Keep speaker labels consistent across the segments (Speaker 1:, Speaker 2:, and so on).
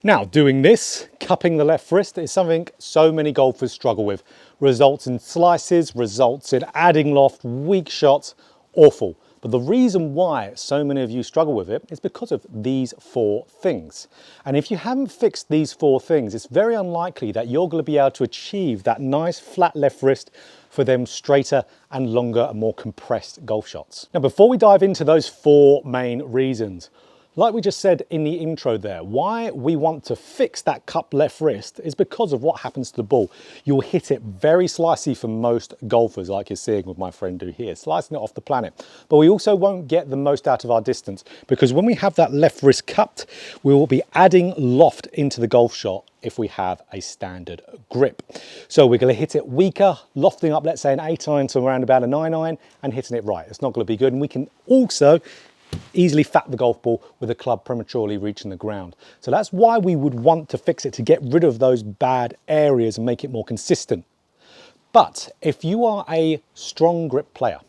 Speaker 1: Now, doing this, cupping the left wrist, is something so many golfers struggle with. Results in slices, results in adding loft, weak shots, awful. But the reason why so many of you struggle with it is because of these 4 things. And if you haven't fixed these 4 things, it's very unlikely that you're going to be able to achieve that nice flat left wrist for them straighter and longer and more compressed golf shots. Now, before we dive into those 4 main reasons, like we just said in the intro there, why we want to fix that cupped left wrist is because of what happens to the ball. You'll hit it very slicey for most golfers, like you're seeing with my friend do here, slicing it off the planet. But we also won't get the most out of our distance, because when we have that left wrist cupped, we will be adding loft into the golf shot if we have a standard grip. So we're going to hit it weaker, lofting up, let's say an 8-iron to around about a 9-iron and hitting it right. It's not going to be good. And we can also easily fat the golf ball with the club prematurely reaching the ground. So that's why we would want to fix it, to get rid of those bad areas and make it more consistent. But if you are a strong grip player,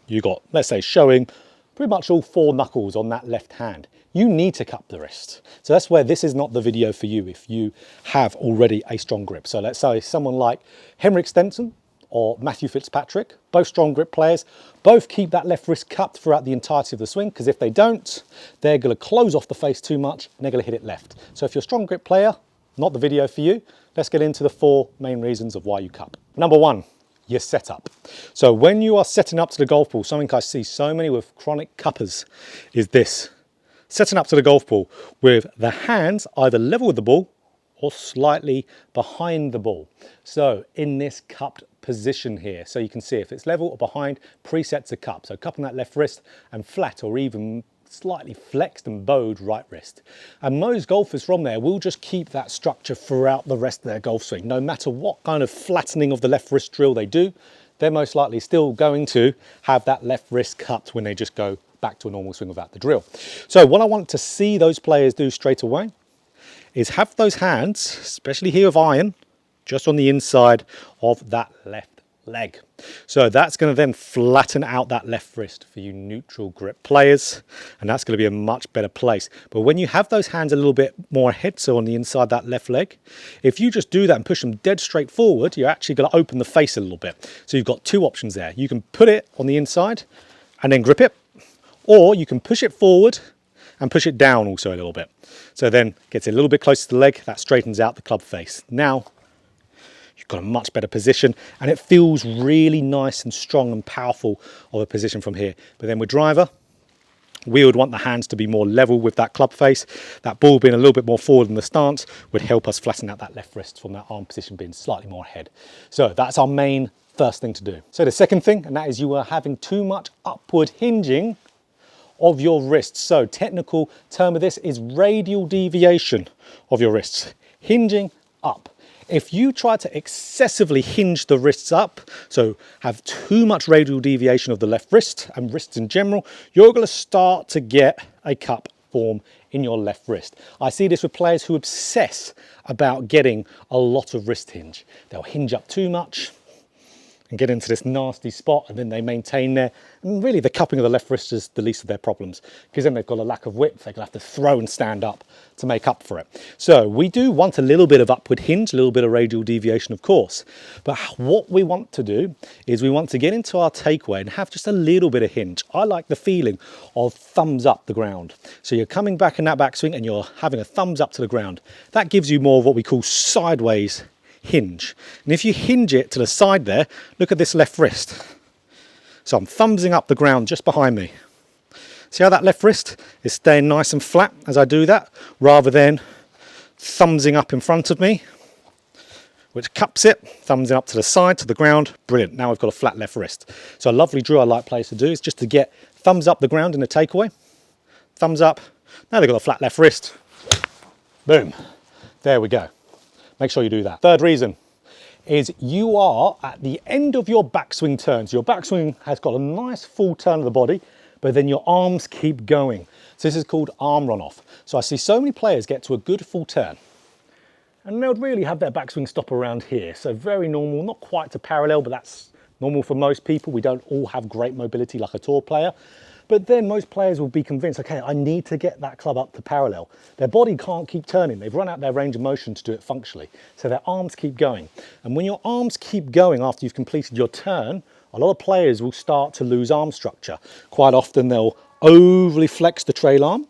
Speaker 1: you got, let's say, showing pretty much all 4 knuckles on that left hand, you need to cup the wrist. So that's where this is not the video for you if you have already a strong grip. So let's say someone like Henrik Stenson or Matthew Fitzpatrick, both strong grip players, both keep that left wrist cupped throughout the entirety of the swing, because if they don't, they're going to close off the face too much and they're going to hit it left. So if you're a strong grip player, not the video for you. Let's get into the 4 main reasons of why you cup. Number 1, your setup. So when you are setting up to the golf ball, something I see so many with chronic cuppers is this: setting up to the golf ball with the hands either level with the ball or slightly behind the ball. So in this cupped position here, so you can see if it's level or behind, preset to cup. So cupping that left wrist and flat or even slightly flexed and bowed right wrist. And most golfers from there will just keep that structure throughout the rest of their golf swing. No matter what kind of flattening of the left wrist drill they do, they're most likely still going to have that left wrist cupped when they just go back to a normal swing without the drill. So what I want to see those players do straight away is have those hands, especially here with iron, just on the inside of that left leg. So that's going to then flatten out that left wrist for you neutral grip players, and that's going to be a much better place. But when you have those hands a little bit more ahead, so on the inside that left leg, if you just do that and push them dead straight forward, you're actually going to open the face a little bit. So you've got 2 options there. You can put it on the inside and then grip it, or you can push it forward and push it down also a little bit. So then gets it a little bit closer to the leg, that straightens out the club face. Now you've got a much better position and it feels really nice and strong and powerful of a position from here. But then with driver, we would want the hands to be more level with that club face. That ball being a little bit more forward in the stance would help us flatten out that left wrist from that arm position being slightly more ahead. So that's our main first thing to do. So the second thing, and that is you are having too much upward hinging of your wrists. So technical term of this is radial deviation of your wrists, hinging up. If you try to excessively hinge the wrists up, so have too much radial deviation of the left wrist and wrists in general, you're going to start to get a cup form in your left wrist. I see this with players who obsess about getting a lot of wrist hinge. They'll hinge up too much and get into this nasty spot, and then they maintain there. And really the cupping of the left wrist is the least of their problems, because then they've got a lack of width. They're gonna have to throw and stand up to make up for it. So we do want a little bit of upward hinge, a little bit of radial deviation, of course. But what we want to do is we want to get into our takeaway and have just a little bit of hinge. I like the feeling of thumbs up the ground. So you're coming back in that backswing and you're having a thumbs up to the ground. That gives you more of what we call sideways hinge. And if you hinge it to the side there, look at this left wrist. So I'm thumbsing up the ground just behind me. See how that left wrist is staying nice and flat as I do that, rather than thumbsing up in front of me, which cups it, thumbsing up to the side, to the ground. Brilliant. Now I've got a flat left wrist. So a lovely drill I like players to do is just to get thumbs up the ground in a takeaway. Thumbs up. Now they've got a flat left wrist. Boom. There we go. Make sure you do that. Third reason is you are at the end of your backswing turns. Your backswing has got a nice full turn of the body, but then your arms keep going. So this is called arm runoff. So I see so many players get to a good full turn and they'll really have their backswing stop around here. So very normal, not quite to parallel, but that's normal for most people. We don't all have great mobility like a tour player. But then most players will be convinced, okay, I need to get that club up to parallel. Their body can't keep turning. They've run out their range of motion to do it functionally. So their arms keep going. And when your arms keep going after you've completed your turn, a lot of players will start to lose arm structure. Quite often they'll overly flex the trail arm,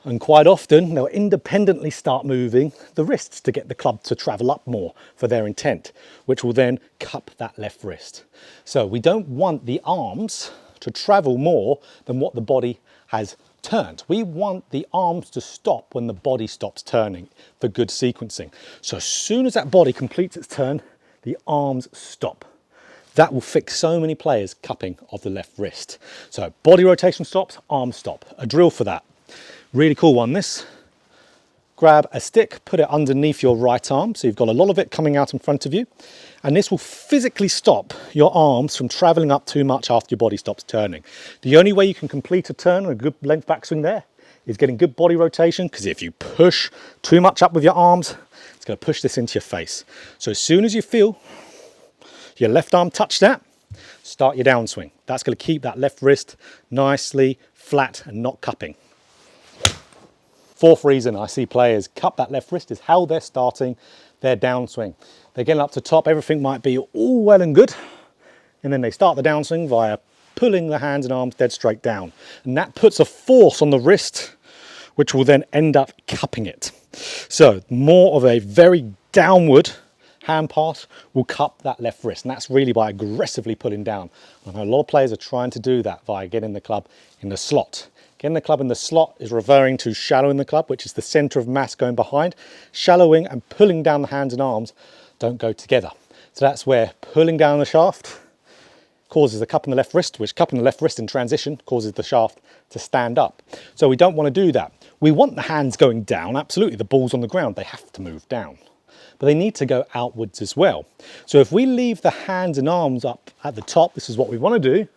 Speaker 1: and quite often they'll independently start moving the wrists to get the club to travel up more for their intent, which will then cup that left wrist. So we don't want the arms to travel more than what the body has turned. We want the arms to stop when the body stops turning for good sequencing. So as soon as that body completes its turn, the arms stop. That will fix so many players cupping of the left wrist. So body rotation stops, arm stop. A drill for that. Really cool one, this. Grab a stick, put it underneath your right arm, so you've got a lot of it coming out in front of you, and this will physically stop your arms from traveling up too much after your body stops turning. The only way you can complete a turn and a good length backswing there is getting good body rotation, because if you push too much up with your arms, it's going to push this into your face. So as soon as you feel your left arm touch that, start your downswing. That's going to keep that left wrist nicely flat and not cupping. Fourth reason I see players cup that left wrist is how they're starting their downswing. They're getting up to top, everything might be all well and good, and then they start the downswing via pulling the hands and arms dead straight down. And that puts a force on the wrist, which will then end up cupping it. So more of a very downward hand pass will cup that left wrist, and that's really by aggressively pulling down. I know a lot of players are trying to do that via getting the club in the slot. Getting the club in the slot is referring to shallowing the club, which is the center of mass going behind. Shallowing and pulling down the hands and arms don't go together. So that's where pulling down the shaft causes a cup in the left wrist, which cupping the left wrist in transition causes the shaft to stand up. So we don't want to do that. We want the hands going down, absolutely. The ball's on the ground, they have to move down. But they need to go outwards as well. So if we leave the hands and arms up at the top, this is what we want to do,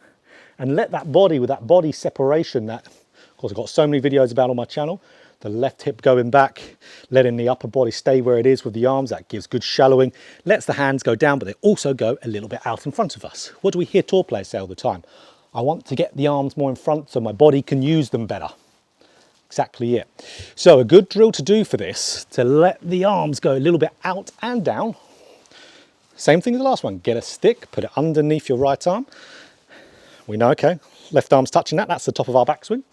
Speaker 1: and let that body, with that body separation, that, of course I've got so many videos about on my channel, the left hip going back, letting the upper body stay where it is with the arms, that gives good shallowing, lets the hands go down, but they also go a little bit out in front of us. What do we hear tour players say all the time? I want to get the arms more in front so my body can use them better. Exactly it. So a good drill to do for this, to let the arms go a little bit out and down. Same thing as the last one. Get a stick, put it underneath your right arm. We know, okay, left arm's touching that, that's the top of our backswing.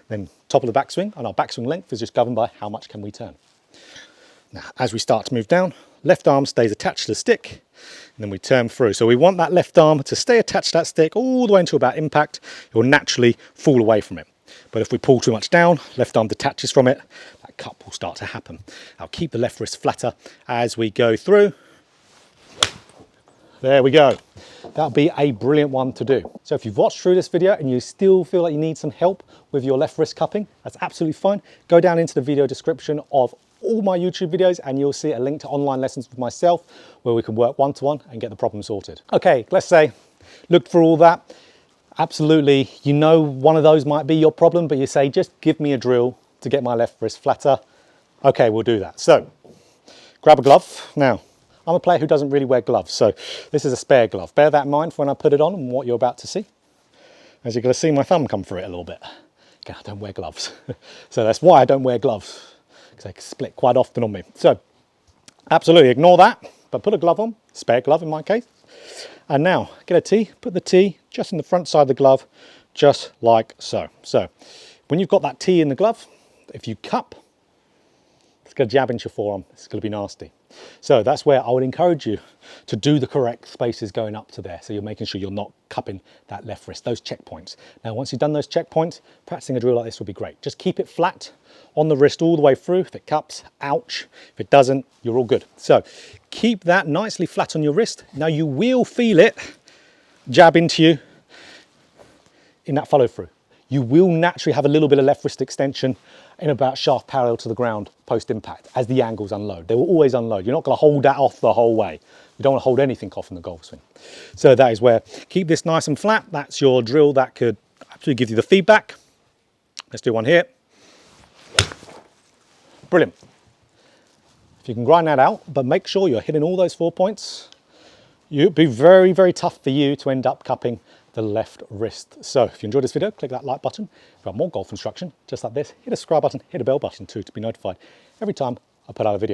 Speaker 1: Then top of the backswing, and our backswing length is just governed by how much can we turn. Now, as we start to move down, left arm stays attached to the stick, and then we turn through. So we want that left arm to stay attached to that stick all the way until about impact. It will naturally fall away from it. But if we pull too much down, left arm detaches from it, that cup will start to happen. I'll keep the left wrist flatter as we go through. There we go. That'll be a brilliant one to do. So if you've watched through this video and you still feel like you need some help with your left wrist cupping, that's absolutely fine. Go down into the video description of all my YouTube videos and you'll see a link to online lessons with myself where we can work one-to-one and get the problem sorted. Okay, let's say, looked for all that. Absolutely, you know one of those might be your problem, but you say, just give me a drill to get my left wrist flatter. Okay, we'll do that. So, grab a glove. Now, I'm a player who doesn't really wear gloves, so this is a spare glove. Bear that in mind for when I put it on and what you're about to see. As you're going to see my thumb come through it a little bit. Again, I don't wear gloves. So that's why I don't wear gloves, because they split quite often on me. So, absolutely ignore that, but put a glove on, spare glove in my case. And now, get a tee, put the tee just in the front side of the glove, just like so. So, when you've got that tee in the glove, if you cup, it's going to jab into your forearm, it's going to be nasty. So that's where I would encourage you to do the correct spaces going up to there. So you're making sure you're not cupping that left wrist, those checkpoints. Now, once you've done those checkpoints, practicing a drill like this would be great. Just keep it flat on the wrist all the way through. If it cups, ouch. If it doesn't, you're all good. So keep that nicely flat on your wrist. Now you will feel it jab into you in that follow through. You will naturally have a little bit of left wrist extension in about shaft parallel to the ground post impact as the angles unload. They will always unload. You're not going to hold that off the whole way. You don't want to hold anything off in the golf swing. So that is where, keep this nice and flat. That's your drill that could actually give you the feedback. Let's do one here. Brilliant. If you can grind that out, but make sure you're hitting all those 4 points, it'd be very, very tough for you to end up cupping the left wrist. So if you enjoyed this video, click that like button. If you want more golf instruction, just like this, hit a subscribe button, hit a bell button too to be notified every time I put out a video.